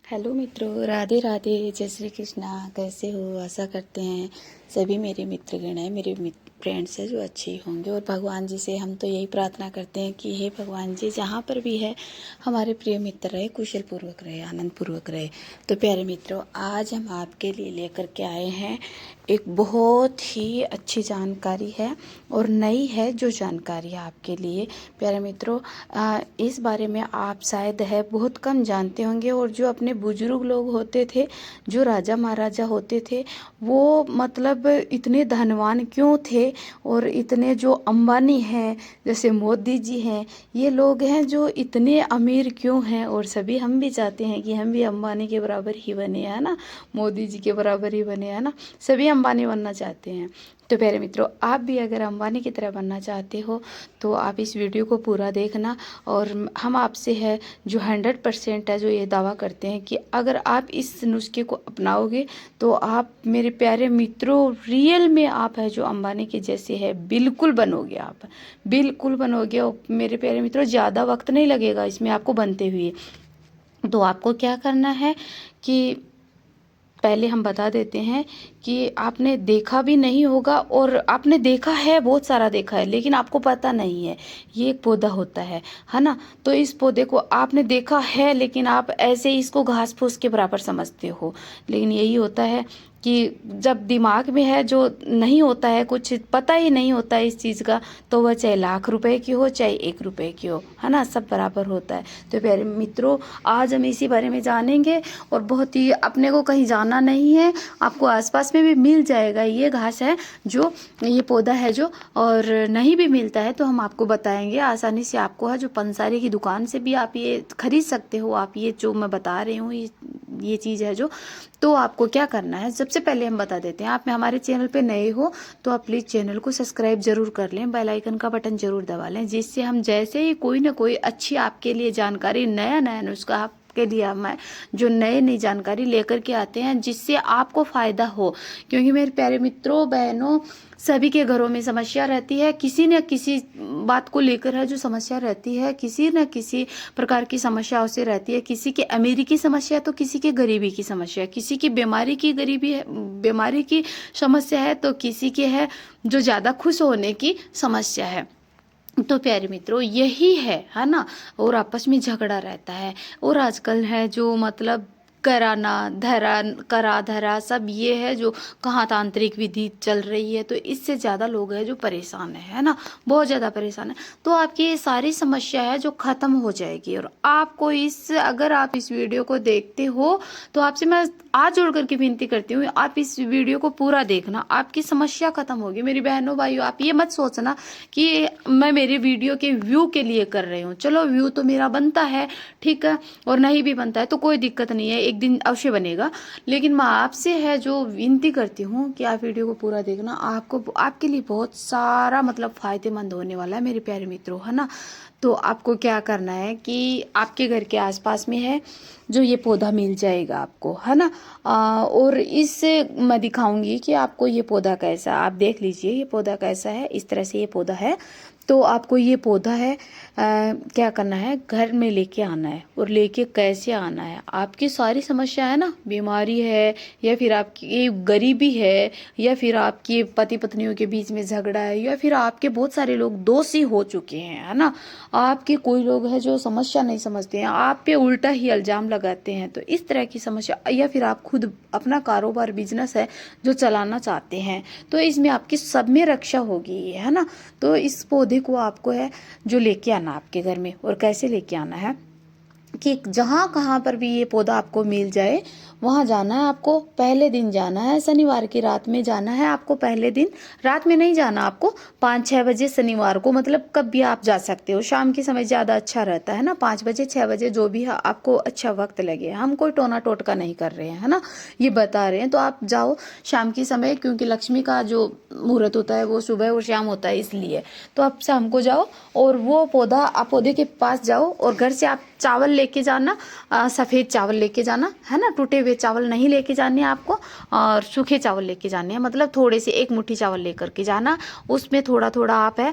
Hello मित्रों, राधे राधे, जय श्री कृष्णा। कैसे हो? आशा करते हैं सभी मेरे मित्रगण हैं, मेरे फ्रेंड्स हैं जो अच्छे ही होंगे। और भगवान जी से हम तो यही प्रार्थना करते हैं कि हे भगवान जी, जहाँ पर भी है हमारे प्रिय मित्र रहे, कुशल पूर्वक रहे, आनंद पूर्वक रहे। तो प्यारे मित्रों, आज हम आपके लिए लेकर के आए हैं एक बहुत ही अच्छी जानकारी है और नई है जो जानकारी है आपके लिए। प्यारे मित्रों, इस बारे में आप शायद है बहुत कम जानते होंगे। और जो अपने बुजुर्ग लोग होते थे, जो राजा महाराजा होते थे, वो मतलब इतने धनवान क्यों थे और इतने जो अंबानी हैं, जैसे मोदी जी हैं, ये लोग हैं जो इतने अमीर क्यों हैं। और सभी हम भी चाहते हैं कि हम भी अंबानी के बराबर ही बने, है ना, मोदी जी के बराबर ही बने, है ना, सभी अंबानी बनना चाहते हैं। तो प्यारे मित्रों, आप भी अगर अंबानी की तरह बनना चाहते हो तो आप इस वीडियो को पूरा देखना। और हम आपसे है जो 100% है जो ये दावा करते हैं कि अगर आप इस नुस्खे को अपनाओगे तो आप मेरे प्यारे मित्रों, रियल में आप है जो अंबानी के जैसे है बिल्कुल बनोगे, आप बिल्कुल बनोगे। और मेरे प्यारे मित्रों, ज़्यादा वक्त नहीं लगेगा इसमें आपको बनते हुए। तो आपको क्या करना है कि पहले हम बता देते हैं कि आपने देखा भी नहीं होगा, और आपने देखा है, बहुत सारा देखा है, लेकिन आपको पता नहीं है ये एक पौधा होता है ना। तो इस पौधे को आपने देखा है, लेकिन आप ऐसे ही इसको घास फूस के बराबर समझते हो। लेकिन यही होता है कि जब दिमाग में है जो नहीं होता है, कुछ पता ही नहीं होता है इस चीज़ का, तो वह चाहे लाख रुपए की हो चाहे 1 रुपए की हो, है ना, सब बराबर होता है। तो प्यारे मित्रों, आज हम इसी बारे में जानेंगे। और बहुत ही, अपने को कहीं जाना नहीं है, आपको आसपास में भी मिल जाएगा। ये घास है जो, ये पौधा है जो, और नहीं भी मिलता है तो हम आपको बताएंगे आसानी से। आपको है जो पंसारी की दुकान से भी आप ये खरीद सकते हो। आप ये जो मैं बता रही हूँ, ये चीज़ है जो, तो आपको क्या करना है, सबसे पहले हम बता देते हैं। आप हमारे चैनल पे नए हो तो आप प्लीज़ चैनल को सब्सक्राइब जरूर कर लें, बेल आइकन का बटन जरूर दबा लें, जिससे हम जैसे ही कोई ना कोई अच्छी आपके लिए जानकारी, नया नया नुस्खा के लिए हम जो नई नई जानकारी लेकर के आते हैं, जिससे आपको फ़ायदा हो। क्योंकि मेरे प्यारे मित्रों, बहनों, सभी के घरों में समस्या रहती है, किसी न किसी बात को लेकर है जो समस्या रहती है, किसी न किसी प्रकार की समस्याओं से रहती है। किसी के अमीरी की समस्या है तो किसी के गरीबी की समस्या है, किसी की बीमारी की गरीबी है, बीमारी की समस्या है, तो किसी के है जो ज़्यादा खुश होने की समस्या है। तो प्यारे मित्रों, यही है ना। और आपस में झगड़ा रहता है। और आजकल है जो मतलब कराना धरा, करा धरा, सब ये है जो कहाँ तांत्रिक विधि चल रही है, तो इससे ज़्यादा लोग हैं जो परेशान है ना, बहुत ज़्यादा परेशान है। तो आपकी ये सारी समस्या है जो ख़त्म हो जाएगी। और आपको इस, अगर आप इस वीडियो को देखते हो तो आपसे मैं हाथ जोड़ करके विनती करती हूँ, आप इस वीडियो को पूरा देखना, आपकी समस्या ख़त्म होगी। मेरी बहनों भाइयों, आप ये मत सोचना कि मैं मेरे वीडियो के व्यू के लिए कर रही हूँ। चलो, व्यू तो मेरा बनता है, ठीक है, और नहीं भी बनता है तो कोई दिक्कत नहीं है, एक दिन अवश्य बनेगा। लेकिन मैं आपसे है जो विनती करती हूँ कि आप वीडियो को पूरा देखना, आपको, आपके लिए बहुत सारा मतलब फ़ायदेमंद होने वाला है मेरे प्यारे मित्रों, है ना। तो आपको क्या करना है कि आपके घर के आसपास में है जो ये पौधा मिल जाएगा आपको, है ना। और इससे मैं दिखाऊंगी कि आपको ये पौधा कैसा, आप देख लीजिए ये पौधा कैसा है। इस तरह से ये पौधा है। तो आपको ये पौधा है क्या करना है, घर में लेके आना है। और लेके कैसे आना है, आपकी सारी समस्या है ना, बीमारी है, या फिर आपकी गरीबी है, या फिर आपकी पति पत्नियों के बीच में झगड़ा है, या फिर आपके बहुत सारे लोग दोषी हो चुके हैं, है ना। आपके कोई लोग हैं जो समस्या नहीं समझते हैं, आप पे उल्टा ही इल्जाम लगाते हैं, तो इस तरह की समस्या, या फिर आप खुद अपना कारोबार, बिजनेस है जो चलाना चाहते हैं, तो इसमें आपकी सब में रक्षा होगी, है ना। तो इस पौधे को आपको है जो लेके आना आपके घर में। और कैसे लेके आना है कि जहाँ कहाँ पर भी ये पौधा आपको मिल जाए वहाँ जाना है आपको। पहले दिन जाना है, शनिवार की रात में जाना है आपको। पहले दिन रात में नहीं जाना आपको, 5-6 बजे शनिवार को, मतलब कब भी आप जा सकते हो। शाम के समय ज़्यादा अच्छा रहता है ना, 5 बजे 6 बजे जो भी है आपको अच्छा वक्त लगे। हम कोई टोना टोटका नहीं कर रहे हैं, है ना, ये बता रहे हैं। तो आप जाओ शाम के समय, क्योंकि लक्ष्मी का जो मुहूर्त होता है वो सुबह और शाम होता है, इसलिए तो आप शाम को जाओ और वो पौधा, आप पौधे के पास जाओ और घर से आप चावल लेके जाना, सफ़ेद चावल लेके जाना, है ना, टूटे हुए चावल नहीं लेके जाने हैं आपको, और सूखे चावल लेके जाने हैं, मतलब थोड़े से 1 मुट्ठी चावल लेकर के जाना। उसमें थोड़ा थोड़ा आप है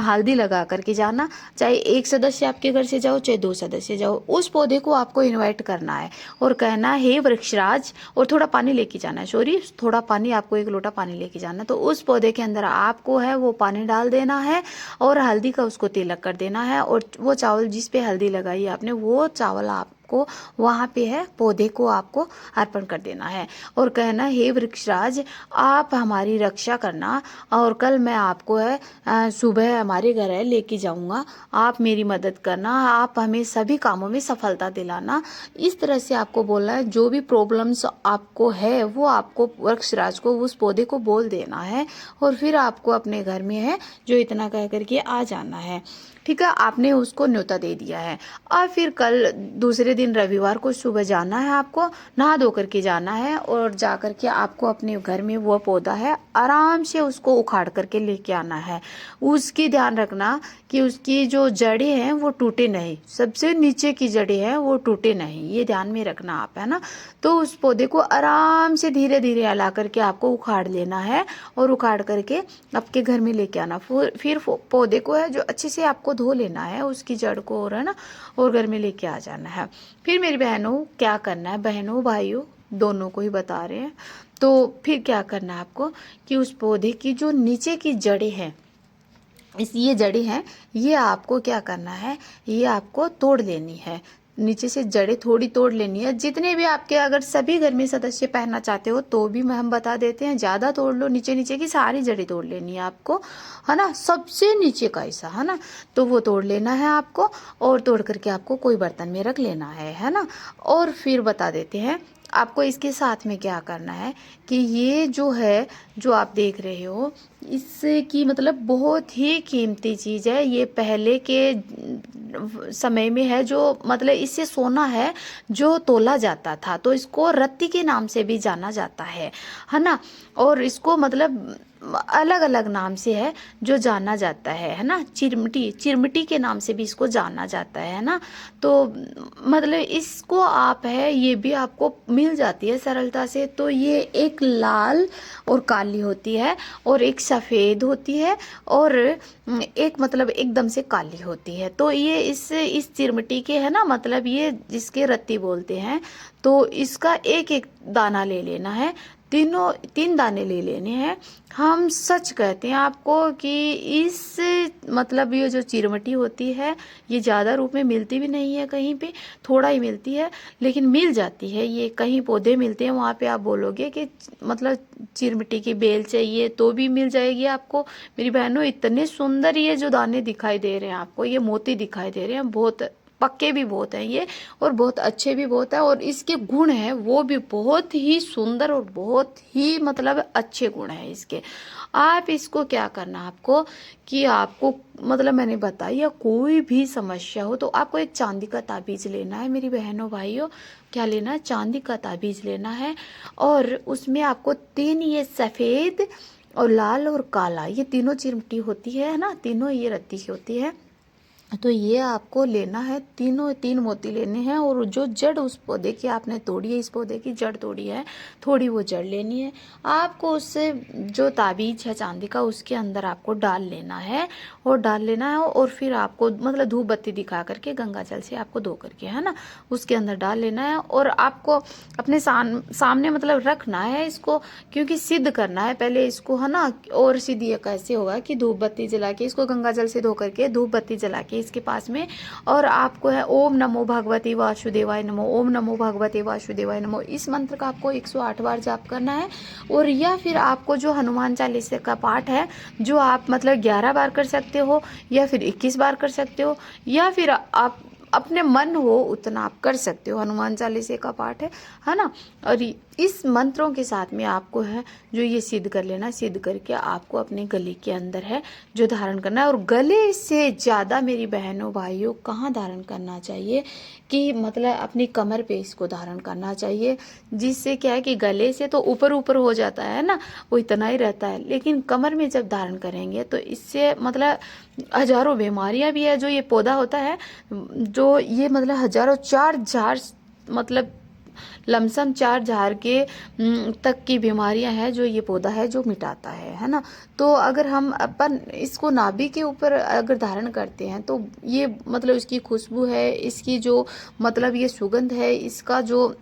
हल्दी लगा करके जाना। चाहे 1 सदस्य आपके घर से जाओ, चाहे 2 सदस्य जाओ, उस पौधे को आपको इन्वाइट करना है और कहना है हे वृक्षराज, और थोड़ा पानी लेके जाना है, सॉरी थोड़ा पानी, आपको 1 लोटा पानी लेके जाना है। तो उस पौधे के अंदर आपको है वो पानी डाल देना है और हल्दी का उसको तिलक कर देना है, और वो चावल जिस पे हल्दी लगाई आपने, वो चावल आपको वहाँ पे है पौधे को आपको अर्पण कर देना है और कहना हे वृक्षराज, आप हमारी रक्षा करना, और कल मैं आपको है सुबह हमारे घर है लेके जाऊंगा, आप मेरी मदद करना, आप हमें सभी कामों में सफलता दिलाना। इस तरह से आपको बोलना है। जो भी प्रॉब्लम्स आपको है वो आपको वृक्षराज को, उस पौधे को बोल देना है, और फिर आपको अपने घर में है जो इतना कह करके आ जाना है। ठीक है, आपने उसको न्योता दे दिया है। और फिर कल दूसरे दिन रविवार को सुबह जाना है, आपको नहा धो करके जाना है, और जा करके आपको अपने घर में वो पौधा है आराम से उसको उखाड़ करके लेके आना है। उसकी ध्यान रखना कि उसकी जो जड़ें हैं वो टूटे नहीं, सबसे नीचे की जड़ें हैं वो टूटे नहीं, ये ध्यान में रखना आप, है ना। तो उस पौधे को आराम से धीरे धीरे हिला करके आपको उखाड़ लेना है और उखाड़ करके आपके घर में लेके आना। फिर पौधे को है जो अच्छे से आपको धो लेना है, उसकी जड़ को, और है ना, और घर में लेके आ जाना है। फिर मेरी बहनों क्या करना है, बहनों भाइयों दोनों को ही बता रहे हैं। तो फिर क्या करना है आपको कि उस पौधे की जो नीचे की जड़ें हैं, ये जड़ें हैं, ये आपको क्या करना है, ये आपको तोड़ लेनी है। नीचे से जड़ें थोड़ी तोड़ लेनी है। जितने भी आपके अगर सभी घर में सदस्य पहनना चाहते हो तो भी हम बता देते हैं, ज़्यादा तोड़ लो, नीचे नीचे की सारी जड़ें तोड़ लेनी है आपको, है ना, सबसे नीचे का हिस्सा, है ना, तो वो तोड़ लेना है आपको, और तोड़ करके आपको कोई बर्तन में रख लेना है ना। और फिर बता देते हैं आपको इसके साथ में क्या करना है कि ये जो है जो आप देख रहे हो, इसकी मतलब बहुत ही कीमती चीज़ है। ये पहले के समय में है जो मतलब इससे सोना है जो तोला जाता था, तो इसको रत्ती के नाम से भी जाना जाता है ना। और इसको मतलब अलग अलग नाम से है जो जाना जाता है ना। चिरमिटी, चिरमिटी के नाम से भी इसको जाना जाता है ना। तो मतलब इसको आप है ये भी आपको मिल जाती है सरलता से। तो ये एक लाल और काली होती है, और एक सफ़ेद होती है, और एक मतलब एकदम से काली होती है। तो ये इस चिरमिटी के है ना, मतलब ये जिसके रत्ती बोलते हैं, तो इसका एक एक दाना ले लेना है, 3 दाने ले लेने हैं। हम सच कहते हैं आपको कि इस मतलब ये जो चिरमिटी होती है ये ज़्यादा रूप में मिलती भी नहीं है कहीं पे, थोड़ा ही मिलती है, लेकिन मिल जाती है। ये कहीं पौधे मिलते हैं, वहाँ पे आप बोलोगे कि मतलब चिरमिटी की बेल चाहिए तो भी मिल जाएगी आपको। मेरी बहनों, इतने सुंदर ये जो दाने दिखाई दे रहे हैं आपको, ये मोती दिखाई दे रहे हैं, बहुत पक्के भी बहुत हैं ये, और बहुत अच्छे भी बहुत हैं, और इसके गुण हैं वो भी बहुत ही सुंदर और बहुत ही मतलब अच्छे गुण हैं इसके। आप इसको क्या करना आपको कि आपको मतलब मैंने बताया कोई भी समस्या हो तो आपको एक चांदी का ताबीज लेना है मेरी बहनों भाइयों। क्या लेना है? चांदी का ताबीज लेना है, और उसमें आपको 3 ये सफ़ेद और लाल और काला, ये तीनों चिरमिटी होती है ना, तीनों ये रत्ती होती है। तो ये आपको लेना है, 3 मोती लेने हैं, और जो जड़ उस पौधे की आपने तोड़ी है, इस पौधे की जड़ तोड़ी है, थोड़ी वो जड़ लेनी है आपको। उससे जो ताबीज है चांदी का उसके अंदर आपको डाल लेना है, और फिर आपको मतलब धूप बत्ती दिखा करके गंगा जल से आपको धो करके, है ना, उसके अंदर डाल लेना है। और आपको अपने सामने मतलब रखना है इसको, क्योंकि सिद्ध करना है पहले इसको, है ना। और सिद्ध ये कैसे होगा कि धूप बत्ती जला के, इसको गंगा जल से धो करके धूप बत्ती जला के इसके पास में, और आपको है ओम नमो भगवते वासुदेवाय नमो, ओम नमो भगवते वासुदेवाय नमो, इस मंत्र का आपको 108 बार जाप करना है। और या फिर आपको जो हनुमान चालीसा का पाठ है जो आप मतलब 11 बार कर सकते हो, या फिर 21 बार कर सकते हो, या फिर आप अपने मन हो उतना आप कर सकते हो। हनुमान चालीसा का पाठ है ना। और इस मंत्रों के साथ में आपको है जो ये सिद्ध कर लेना, सिद्ध करके आपको अपने गले के अंदर है जो धारण करना है। और गले से ज़्यादा मेरी बहनों भाइयों कहाँ धारण करना चाहिए कि मतलब अपनी कमर पे इसको धारण करना चाहिए, जिससे क्या है कि गले से तो ऊपर ऊपर हो जाता है ना, वो इतना ही रहता है, लेकिन कमर में जब धारण करेंगे तो इससे मतलब हजारों बीमारियां भी है। जो ये पौधा होता है जो ये मतलब हजारों 4 जार मतलब लमसम 4 झार के तक की बीमारियां हैं जो ये पौधा है जो मिटाता है ना। तो अगर हम अपन इसको नाभि के ऊपर अगर धारण करते हैं तो ये मतलब इसकी खुशबू है, इसकी जो मतलब ये सुगंध है, इसका जो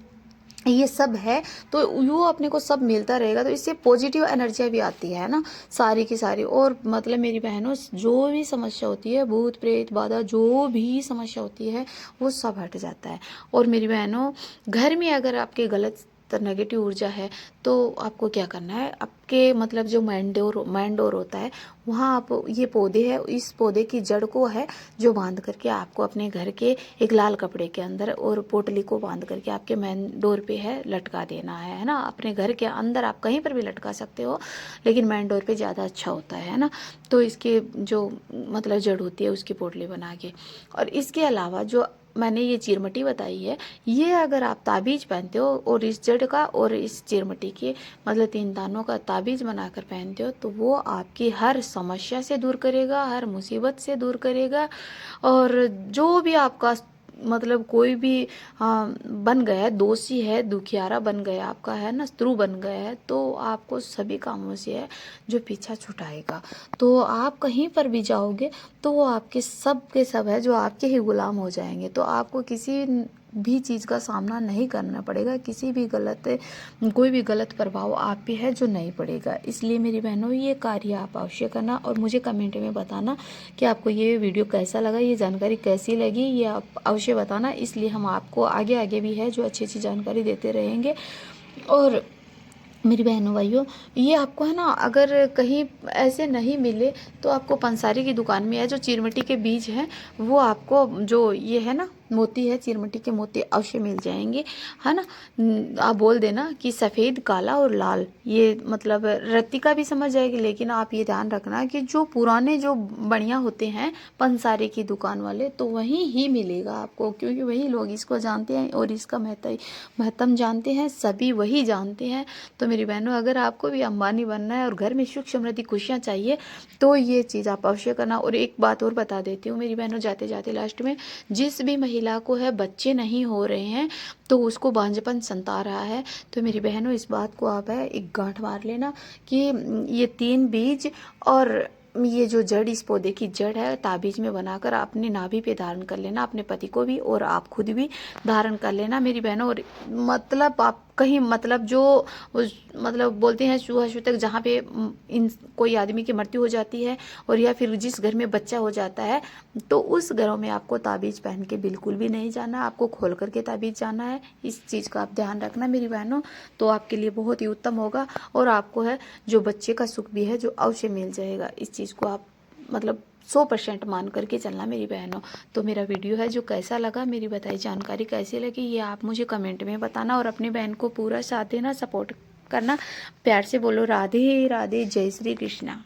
ये सब है, तो यो अपने को सब मिलता रहेगा, तो इससे पॉजिटिव एनर्जियाँ भी आती है ना सारी की सारी। और मतलब मेरी बहनों, जो भी समस्या होती है, भूत प्रेत बाधा जो भी समस्या होती है वो सब हट जाता है। और मेरी बहनों, घर में अगर आपके गलत नेगेटिव ऊर्जा है तो आपको क्या करना है, आपके मतलब जो मैन डोर होता है वहाँ आप ये पौधे है, इस पौधे की जड़ को है जो बांध करके आपको अपने घर के एक लाल कपड़े के अंदर और पोटली को बांध करके आपके मेन डोर पे है लटका देना है ना। अपने घर के अंदर आप कहीं पर भी लटका सकते हो, लेकिन मेन डोर पे ज़्यादा अच्छा होता है ना। तो इसके जो मतलब जड़ होती है उसकी पोटली बना के, और इसके अलावा जो मैंने ये चीरमटी बताई है, ये अगर आप ताबीज पहनते हो और इस जड़ का और इस चीरमटी के मतलब 3 दानों का ताबीज बनाकर पहनते हो, तो वो आपकी हर समस्या से दूर करेगा, हर मुसीबत से दूर करेगा। और जो भी आपका मतलब कोई भी बन गया है, दोषी है, दुखियारा बन गया आपका है ना, शत्रु बन गया है, तो आपको सभी कामों से है जो पीछा छुटाएगा। तो आप कहीं पर भी जाओगे तो वो आपके सब के सब है जो आपके ही गुलाम हो जाएंगे। तो आपको किसी भी चीज़ का सामना नहीं करना पड़ेगा, किसी भी कोई भी गलत प्रभाव आप पे है जो नहीं पड़ेगा। इसलिए मेरी बहनों, ये कार्य आप अवश्य करना और मुझे कमेंट में बताना कि आपको ये वीडियो कैसा लगा, ये जानकारी कैसी लगी, ये आप अवश्य बताना। इसलिए हम आपको आगे आगे भी है जो अच्छी अच्छी जानकारी देते रहेंगे। और मेरी बहनों भाइयों, ये आपको है ना, अगर कहीं ऐसे नहीं मिले तो आपको पंसारी की दुकान में है जो चीरमटी के बीज हैं, वो आपको जो ये है ना मोती है, चीरमटी के मोती अवश्य मिल जाएंगे, है ना। आप बोल देना कि सफ़ेद, काला और लाल, ये मतलब रत्तिका भी समझ जाएगी, लेकिन आप ये ध्यान रखना कि जो पुराने जो बढ़िया होते हैं पंसारी की दुकान वाले, तो वहीं ही मिलेगा आपको, क्योंकि वही लोग इसको जानते हैं और इसका महत्व जानते हैं, सभी वही जानते हैं। तो मेरी बहनों, अगर आपको भी अंबानी बनना है और घर में सुख समृद्धि खुशियाँ चाहिए तो ये चीज़ आप अवश्य करना। और एक बात और बता देती हूँ मेरी बहनों, जाते जाते लास्ट में, जिस भी महिला को है बच्चे नहीं हो रहे हैं तो उसको बांझपन सता रहा है, तो मेरी बहनों इस बात को आप है एक गांठ मार लेना कि ये 3 बीज और ये जो जड़, इस पौधे की जड़ है, ताबीज में बनाकर अपने नाभि पे धारण कर लेना, अपने पति को भी और आप खुद भी धारण कर लेना मेरी बहनों। और मतलब आप कहीं मतलब जो मतलब बोलते हैं छुआछूत, जहाँ पे इन कोई आदमी की मृत्यु हो जाती है और या फिर जिस घर में बच्चा हो जाता है, तो उस घरों में आपको ताबीज पहन के बिल्कुल भी नहीं जाना, आपको खोल करके ताबीज जाना है। इस चीज़ का आप ध्यान रखना मेरी बहनों, तो आपके लिए बहुत ही उत्तम होगा और आपको है जो बच्चे का सुख भी है जो अवश्य मिल जाएगा। इस चीज़ को आप मतलब 100% मान करके चलना मेरी बहनों। तो मेरा वीडियो है जो कैसा लगा, मेरी बताई जानकारी कैसी लगी, ये आप मुझे कमेंट में बताना और अपनी बहन को पूरा साथ देना, सपोर्ट करना। प्यार से बोलो राधे राधे, जय श्री कृष्णा।